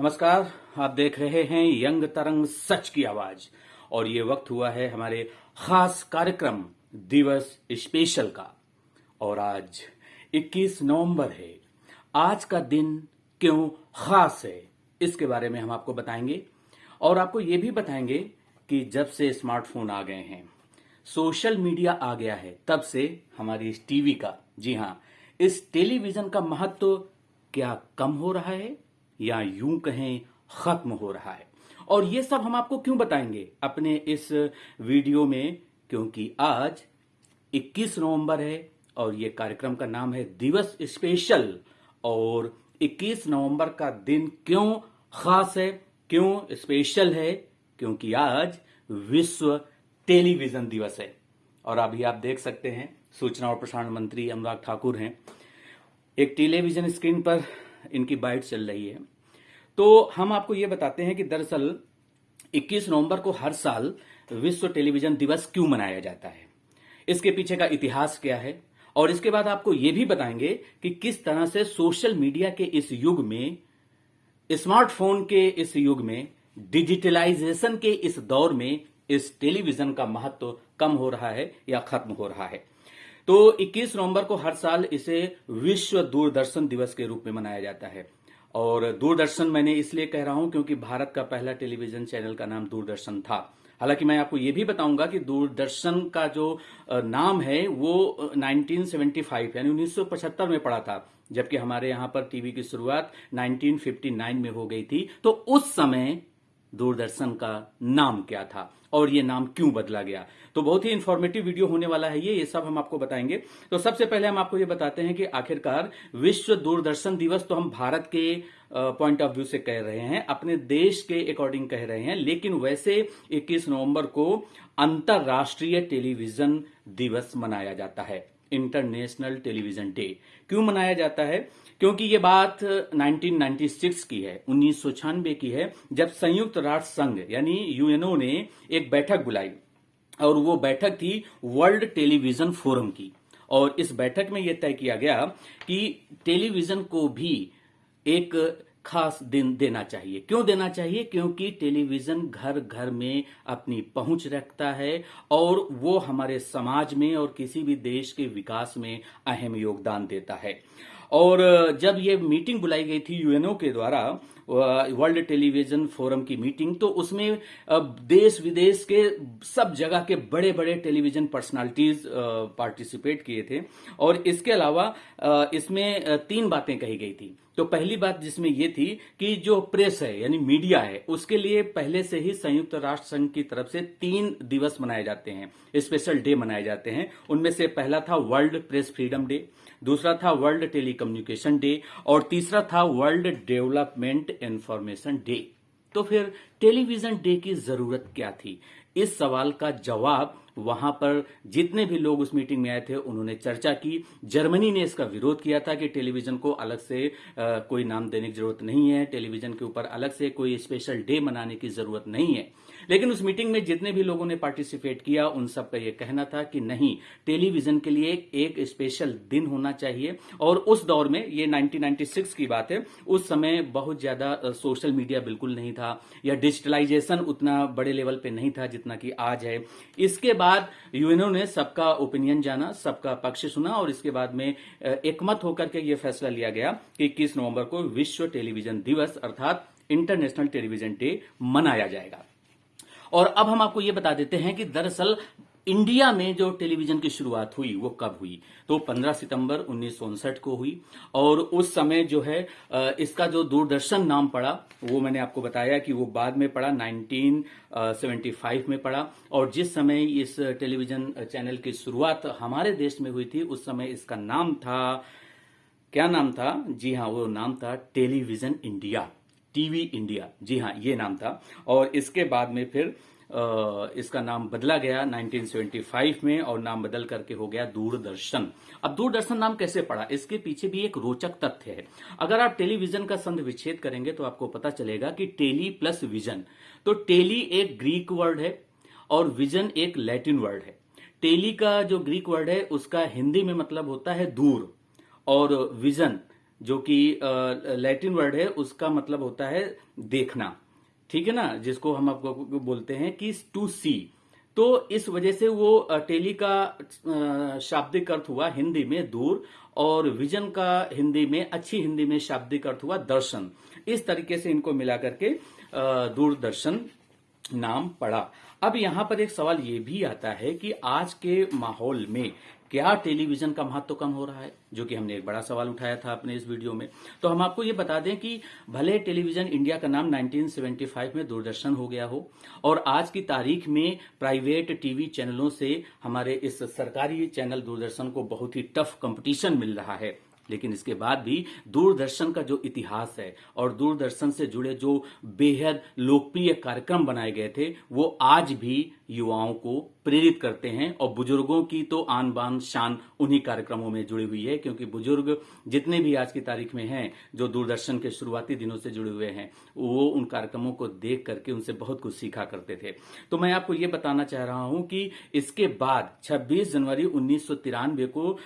नमस्कार। आप देख रहे हैं यंग तरंग सच की आवाज और ये वक्त हुआ है हमारे खास कार्यक्रम दिवस स्पेशल का। और आज 21 नवंबर है। आज का दिन क्यों खास है इसके बारे में हम आपको बताएंगे और आपको ये भी बताएंगे कि जब से स्मार्टफोन आ गए हैं, सोशल मीडिया आ गया है, तब से हमारी इस टीवी का, जी हां, इस टेलीविजन का महत्व क्या कम हो रहा है या यूं कहें खत्म हो रहा है। और ये सब हम आपको क्यों बताएंगे अपने इस वीडियो में, क्योंकि आज 21 नवंबर है और ये कार्यक्रम का नाम है दिवस स्पेशल। और 21 नवंबर का दिन क्यों खास है, क्यों स्पेशल है, क्योंकि आज विश्व टेलीविजन दिवस है। और अभी आप देख सकते हैं सूचना और प्रसारण मंत्री अनुराग ठाकुर हैं, एक टेलीविजन स्क्रीन पर इनकी बाइट चल रही है। तो हम आपको यह बताते हैं कि दरअसल 21 नवंबर को हर साल विश्व टेलीविजन दिवस क्यों मनाया जाता है, इसके पीछे का इतिहास क्या है, और इसके बाद आपको यह भी बताएंगे कि किस तरह से सोशल मीडिया के इस युग में, स्मार्टफोन के इस युग में, डिजिटलाइजेशन के इस दौर में इस टेलीविजन का महत्व कम हो रहा है या खत्म हो रहा है। तो 21 नवंबर को हर साल इसे विश्व दूरदर्शन दिवस के रूप में मनाया जाता है। और दूरदर्शन मैंने इसलिए कह रहा हूं क्योंकि भारत का पहला टेलीविजन चैनल का नाम दूरदर्शन था। हालांकि मैं आपको यह भी बताऊंगा कि दूरदर्शन का जो नाम है वो 1975 यानी 1975 में पड़ा था, जबकि हमारे यहां पर टीवी की शुरुआत 1959 में हो गई थी। तो उस समय दूरदर्शन का नाम क्या था और ये नाम क्यों बदला गया। तो बहुत ही इंफॉर्मेटिव वीडियो होने वाला है ये सब हम आपको बताएंगे। तो सबसे पहले हम आपको ये बताते हैं कि आखिरकार विश्व दूरदर्शन दिवस तो हम भारत के पॉइंट ऑफ व्यू से कह रहे हैं, अपने देश के अकॉर्डिंग कह रहे हैं, लेकिन वैसे 21 नवंबर को अंतर्राष्ट्रीय टेलीविजन दिवस मनाया जाता है। इंटरनेशनल टेलीविजन डे क्यों मनाया जाता है? क्योंकि ये बात 1996 की है, 1996 की है, जब संयुक्त राष्ट्र संघ यानी यूएनओ ने एक बैठक बुलाई और वो बैठक थी वर्ल्ड टेलीविजन फोरम की। और इस बैठक में यह तय किया गया कि टेलीविजन को भी एक खास दिन देना चाहिए। क्यों देना चाहिए? क्योंकि टेलीविजन घर घर में अपनी पहुंच रखता है और वो हमारे समाज में और किसी भी देश के विकास में अहम योगदान देता है। और जब ये मीटिंग बुलाई गई थी यूएनओ के द्वारा, वर्ल्ड टेलीविजन फोरम की मीटिंग, तो उसमें देश विदेश के सब जगह के बड़े बड़े टेलीविजन पर्सनालिटीज पार्टिसिपेट किए थे। और इसके अलावा इसमें 3 बातें कही गई थी। तो पहली बात जिसमें यह थी कि जो प्रेस है यानी मीडिया है, उसके लिए पहले से ही संयुक्त राष्ट्र संघ की तरफ से 3 दिवस मनाए जाते हैं, स्पेशल डे मनाए जाते हैं। उनमें से पहला था वर्ल्ड प्रेस फ्रीडम डे, दूसरा था वर्ल्ड टेलीकम्युनिकेशन डे और तीसरा था वर्ल्ड डेवलपमेंट इंफॉर्मेशन डे। तो फिर टेलीविजन डे की जरूरत क्या थी? इस सवाल का जवाब वहां पर जितने भी लोग उस मीटिंग में आए थे उन्होंने चर्चा की। जर्मनी ने इसका विरोध किया था कि टेलीविजन को अलग से कोई नाम देने की जरूरत नहीं है, टेलीविजन के ऊपर अलग से कोई स्पेशल डे मनाने की जरूरत नहीं है। लेकिन उस मीटिंग में जितने भी लोगों ने पार्टिसिपेट किया उन सब का यह कहना था कि नहीं, टेलीविजन के लिए एक स्पेशल दिन होना चाहिए। और उस दौर में, ये 1996 की बात है, उस समय बहुत ज्यादा सोशल मीडिया बिल्कुल नहीं था या डिजिटलाइजेशन उतना बड़े लेवल पे नहीं था जितना कि आज है। इसके बाद यूएनओ ने सबका ओपिनियन जाना, सबका पक्ष सुना और इसके बाद में एकमत होकर के यह फैसला लिया गया कि 21 नवंबर को विश्व टेलीविजन दिवस अर्थात इंटरनेशनल टेलीविजन डे मनाया जाएगा। और अब हम आपको यह बता देते हैं कि दरअसल इंडिया में जो टेलीविजन की शुरुआत हुई वो कब हुई। तो 15 सितंबर 1959 को हुई। और उस समय जो है इसका जो दूरदर्शन नाम पड़ा वो मैंने आपको बताया कि वो बाद में पड़ा, 1975 में पड़ा। और जिस समय इस टेलीविजन चैनल की शुरुआत हमारे देश में हुई थी उस समय इसका नाम था, क्या नाम था? जी हां, वो नाम था टेलीविजन इंडिया, टीवी इंडिया। जी हां, ये नाम था। और इसके बाद में फिर इसका नाम बदला गया 1975 में और नाम बदल करके हो गया दूरदर्शन। अब दूरदर्शन नाम कैसे पड़ा, इसके पीछे भी एक रोचक तथ्य है। अगर आप टेलीविजन का संधि विच्छेद करेंगे तो आपको पता चलेगा कि टेली प्लस विजन, तो टेली एक ग्रीक वर्ड है और विजन एक लैटिन वर्ड है। टेली का जो ग्रीक वर्ड है उसका हिंदी में मतलब होता है दूर और विजन जो कि लैटिन वर्ड है, उसका मतलब होता है देखना, ठीक है ना, जिसको हम आपको बोलते हैं कि टू सी। तो इस वजह से वो टेली का शाब्दिक अर्थ हुआ हिंदी में दूर, और विजन का हिंदी में, अच्छी हिंदी में शाब्दिक अर्थ हुआ दर्शन। इस तरीके से इनको मिला करके दूरदर्शन नाम पड़ा। अब यहां पर एक सवाल ये भी आता है कि आज के माहौल में क्या टेलीविजन का महत्व कम हो रहा है, जो कि हमने एक बड़ा सवाल उठाया था अपने इस वीडियो में। तो हम आपको ये बता दें कि भले टेलीविजन इंडिया का नाम 1975 में दूरदर्शन हो गया हो, और आज की तारीख में प्राइवेट टीवी चैनलों से हमारे इस सरकारी चैनल दूरदर्शन को बहुत ही टफ कंपटीशन मिल रहा है, लेकिन इसके बाद भी दूरदर्शन का जो इतिहास है और दूरदर्शन से जुड़े जो बेहद लोकप्रिय कार्यक्रम बनाए गए थे, वो आज भी युवाओं को प्रेरित करते हैं। और बुजुर्गों की तो आन बान शान उन्हीं कार्यक्रमों में जुड़ी हुई है, क्योंकि बुजुर्ग जितने भी आज की तारीख में हैं, जो दूरदर्शन के शुरुआती दिनों से जुड़े हुए हैं, वो उन कार्यक्रमों को देख करके उनसे बहुत कुछ सीखा करते थे। तो मैं आपको ये बताना चाह रहा हूं कि इसके बाद 26 जनवरी 1993 को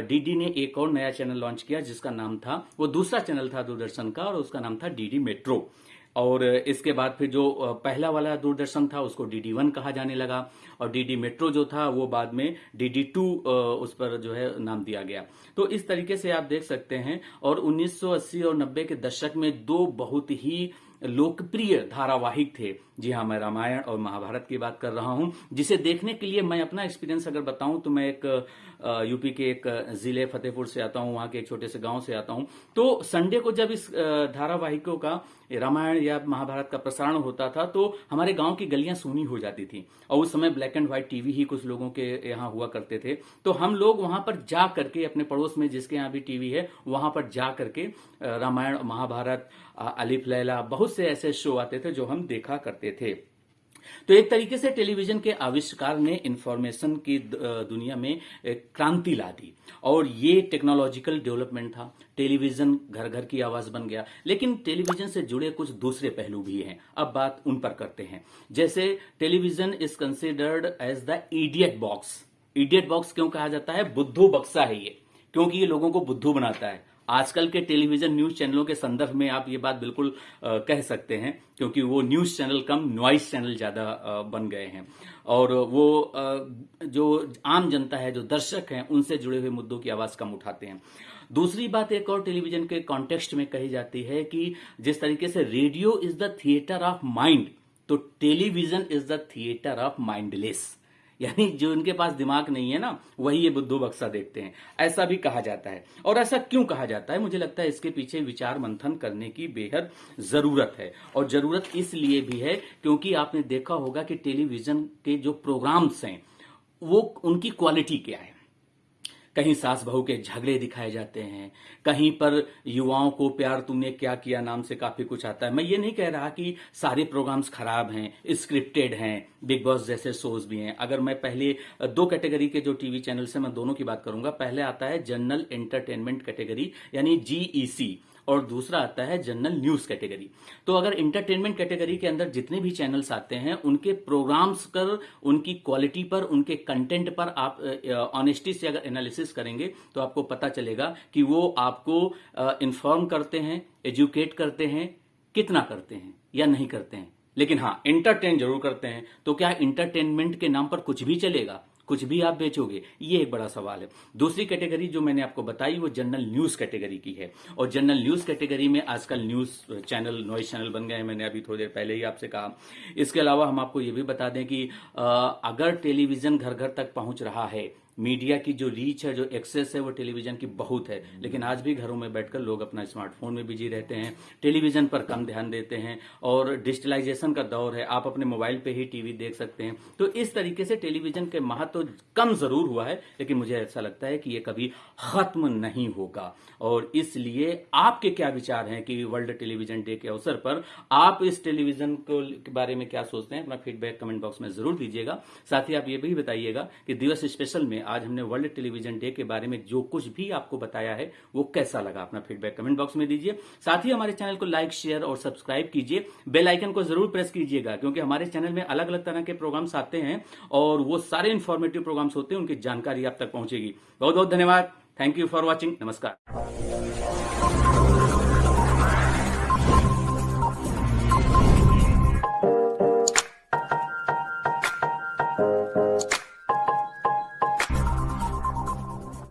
डीडी ने एक और नया चैनल लॉन्च किया, जिसका नाम था, वो दूसरा चैनल था दूरदर्शन का, और उसका नाम था डीडी मेट्रो। और इसके बाद फिर जो पहला वाला दूरदर्शन था उसको DD1 कहा जाने लगा, और डीडी मेट्रो जो था वो बाद में DD2 उस पर जो है नाम दिया गया। तो इस तरीके से आप देख सकते हैं। और 1980 और 90 के दशक में दो बहुत ही लोकप्रिय धारावाहिक थे। जी हाँ, मैं रामायण और महाभारत की बात कर रहा हूं, जिसे देखने के लिए मैं अपना एक्सपीरियंस अगर बताऊं तो मैं एक यूपी के एक जिले फतेहपुर से आता हूं, वहां के एक छोटे से गांव से आता हूं। तो संडे को जब इस धारावाहिकों का, रामायण या महाभारत का प्रसारण होता था, तो हमारे गांव की गलियां सूनी हो जाती थी, और उस समय ब्लैक एंड व्हाइट टीवी ही कुछ लोगों के यहाँ हुआ करते थे। तो हम लोग वहां पर जा करके, अपने पड़ोस में जिसके यहाँ भी टीवी है, वहां पर जा करके रामायण, महाभारत, अलिफ लैला, बहुत से ऐसे शो आते थे जो हम देखा करते थे। तो एक तरीके से टेलीविजन के आविष्कार ने इंफॉर्मेशन की दुनिया में क्रांति ला दी, और ये टेक्नोलॉजिकल डेवलपमेंट था। टेलीविजन घर घर की आवाज बन गया, लेकिन टेलीविजन से जुड़े कुछ दूसरे पहलू भी हैं। अब बात उन पर करते हैं। जैसे television is considered as the idiot box. Idiot box क्यों कहा जाता है? बुद्धू बक्सा है ये, क्योंकि ये लोगों को बुद्धू बनाता है। आजकल के टेलीविजन न्यूज चैनलों के संदर्भ में आप ये बात बिल्कुल कह सकते हैं, क्योंकि वो न्यूज चैनल कम नॉइस चैनल ज्यादा बन गए हैं, और वो जो आम जनता है, जो दर्शक हैं, उनसे जुड़े हुए मुद्दों की आवाज कम उठाते हैं। दूसरी बात एक और टेलीविजन के कॉन्टेक्स्ट में कही जाती है कि जिस तरीके से radio is the theatre of mind, तो television is the theatre of mindless. यानी जो इनके पास दिमाग नहीं है ना, वही ये बुद्धू बक्सा देखते हैं, ऐसा भी कहा जाता है। और ऐसा क्यों कहा जाता है? मुझे लगता है इसके पीछे विचार मंथन करने की बेहद जरूरत है, और जरूरत इसलिए भी है क्योंकि आपने देखा होगा कि टेलीविजन के जो प्रोग्राम्स हैं, वो उनकी क्वालिटी क्या है। कहीं सास बहू के झगड़े दिखाए जाते हैं, कहीं पर युवाओं को प्यार तुमने क्या किया नाम से काफी कुछ आता है। मैं ये नहीं कह रहा कि सारे प्रोग्राम्स खराब हैं, स्क्रिप्टेड हैं, बिग बॉस जैसे शोज भी हैं। अगर मैं पहले दो कैटेगरी के जो टीवी चैनल्स हैं, मैं दोनों की बात करूंगा। पहले आता है जनरल एंटरटेनमेंट कैटेगरी, यानी GEC, और दूसरा आता है जनरल न्यूज कैटेगरी। तो अगर इंटरटेनमेंट कैटेगरी के अंदर जितने भी चैनल्स आते हैं, उनके प्रोग्राम्स पर, उनकी क्वालिटी पर, उनके कंटेंट पर आप ऑनेस्टी से अगर एनालिसिस करेंगे तो आपको पता चलेगा कि वो आपको इन्फॉर्म करते हैं, एजुकेट करते हैं, कितना करते हैं या नहीं करते हैं, लेकिन हाँ, एंटरटेन जरूर करते हैं। तो क्या इंटरटेनमेंट के नाम पर कुछ भी चलेगा, कुछ भी आप बेचोगे? ये एक बड़ा सवाल है। दूसरी कैटेगरी जो मैंने आपको बताई वो जनरल न्यूज कैटेगरी की है, और जनरल न्यूज कैटेगरी में आजकल न्यूज चैनल, नॉइस चैनल बन गए हैं, मैंने अभी थोड़ी देर पहले ही आपसे कहा। इसके अलावा हम आपको ये भी बता दें कि अगर टेलीविजन घर घर तक पहुंच रहा है, मीडिया की जो रीच है, जो एक्सेस है, वो टेलीविजन की बहुत है, लेकिन आज भी घरों में बैठकर लोग अपना स्मार्टफोन में बिजी रहते हैं, टेलीविजन पर कम ध्यान देते हैं, और डिजिटलाइजेशन का दौर है, आप अपने मोबाइल पे ही टीवी देख सकते हैं। तो इस तरीके से टेलीविजन के महत्व कम जरूर हुआ है, लेकिन मुझे ऐसा लगता है कि ये कभी खत्म नहीं होगा। और इसलिए आपके क्या विचार हैं कि वर्ल्ड टेलीविजन डे के अवसर पर आप इस टेलीविजन के बारे में क्या सोचते हैं? अपना फीडबैक कमेंट बॉक्स में जरूर दीजिएगा। साथ ही आप ये भी बताइएगा कि दिवस स्पेशल में आज हमने वर्ल्ड टेलीविजन डे के बारे में जो कुछ भी आपको बताया है वो कैसा लगा। अपना फीडबैक कमेंट बॉक्स में दीजिए। साथ ही हमारे चैनल को लाइक, शेयर और सब्सक्राइब कीजिए। बेल आइकन को जरूर प्रेस कीजिएगा, क्योंकि हमारे चैनल में अलग अलग तरह के प्रोग्राम्स आते हैं और वो सारे इंफॉर्मेटिव प्रोग्राम्स होते हैं, उनकी जानकारी आप तक पहुंचेगी। बहुत बहुत धन्यवाद। Thank you for watching. नमस्कार।